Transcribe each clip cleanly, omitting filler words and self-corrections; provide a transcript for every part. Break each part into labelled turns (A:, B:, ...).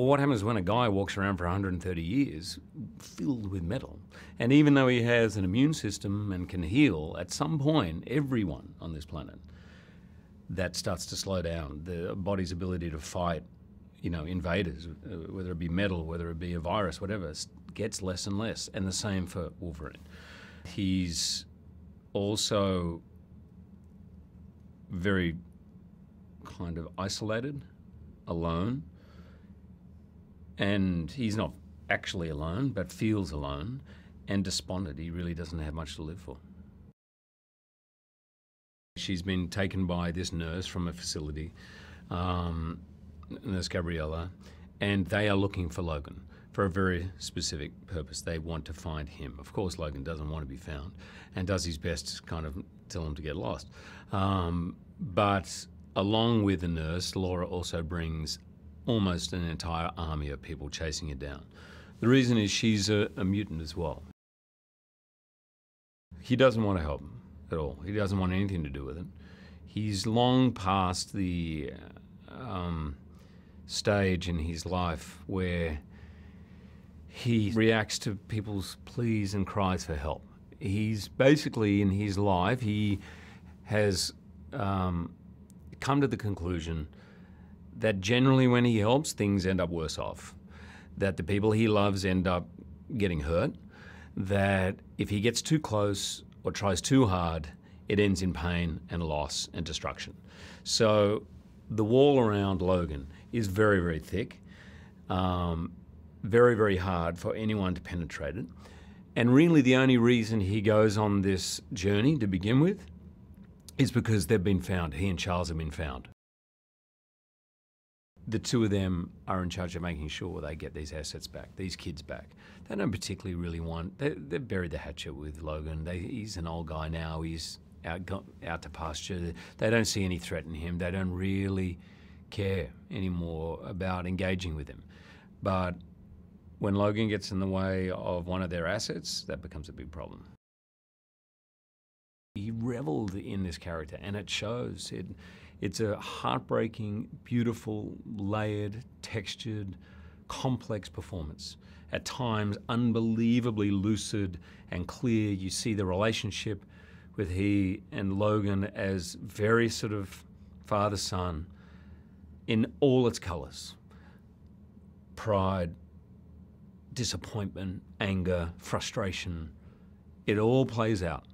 A: what happens when a guy walks around for 130 years filled with metal? And even though he has an immune system and can heal, at some point, everyone on this planet, that starts to slow down. The body's ability to fight, invaders, whether it be metal, whether it be a virus, whatever, gets less and less. And the same for Wolverine. He's also very kind of isolated, alone, and he's not actually alone, but feels alone and despondent. He really doesn't have much to live for. She's been taken by this nurse from a facility, Nurse Gabriella, and they are looking for Logan for a very specific purpose. They want to find him. Of course, Logan doesn't want to be found and does his best to kind of tell him to get lost. But along with the nurse, Laura also brings almost an entire army of people chasing her down. The reason is she's a mutant as well. He doesn't want to help him at all. He doesn't want anything to do with it. He's long past the stage in his life where he reacts to people's pleas and cries for help. He's basically, in his life, he has come to the conclusion that generally when he helps, things end up worse off. That the people he loves end up getting hurt. That if he gets too close or tries too hard, it ends in pain and loss and destruction. So the wall around Logan is very, very thick, very, very hard for anyone to penetrate it. And really the only reason he goes on this journey to begin with is because they've been found. He and Charles have been found. The two of them are in charge of making sure they get these assets back, these kids back. They don't particularly really want, they've buried the hatchet with Logan. He's an old guy now, he's out to pasture. They don't see any threat in him. They don't really care anymore about engaging with him. But when Logan gets in the way of one of their assets, that becomes a big problem. He reveled in this character, and it shows. It's a heartbreaking, beautiful, layered, textured, complex performance. At times, unbelievably lucid and clear. You see the relationship with he and Logan as very sort of father-son in all its colors. Pride, disappointment, anger, frustration. It all plays out.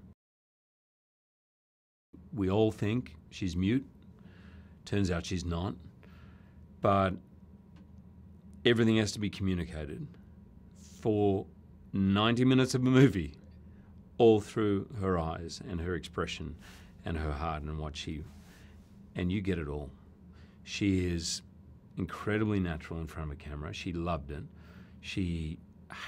A: We all think she's mute. Turns out she's not. But everything has to be communicated for 90 minutes of a movie, all through her eyes and her expression and her heart and you get it all. She is incredibly natural in front of a camera. She loved it. She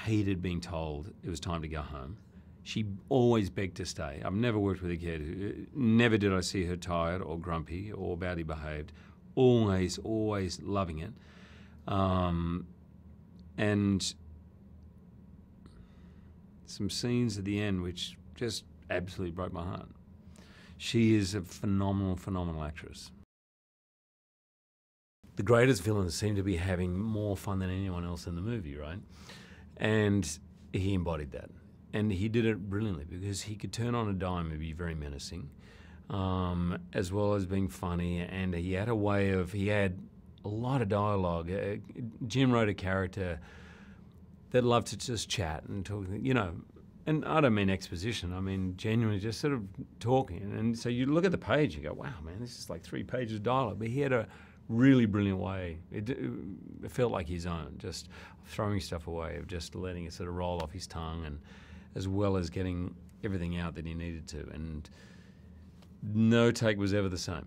A: hated being told it was time to go home. She always begged to stay. I've never worked with a kid. Never did I see her tired or grumpy or badly behaved. Always, always loving it. And some scenes at the end which just absolutely broke my heart. She is a phenomenal, phenomenal actress. The greatest villains seem to be having more fun than anyone else in the movie, right? And he embodied that. And he did it brilliantly because he could turn on a dime and be very menacing, as well as being funny. And he had a lot of dialogue. Jim wrote a character that loved to just chat and talk, and I don't mean exposition, I mean genuinely just sort of talking. And so you look at the page and go, wow, man, this is like 3 pages of dialogue. But he had a really brilliant way. It felt like his own, just throwing stuff away, of just letting it sort of roll off his tongue, and as well as getting everything out that he needed to. And no take was ever the same.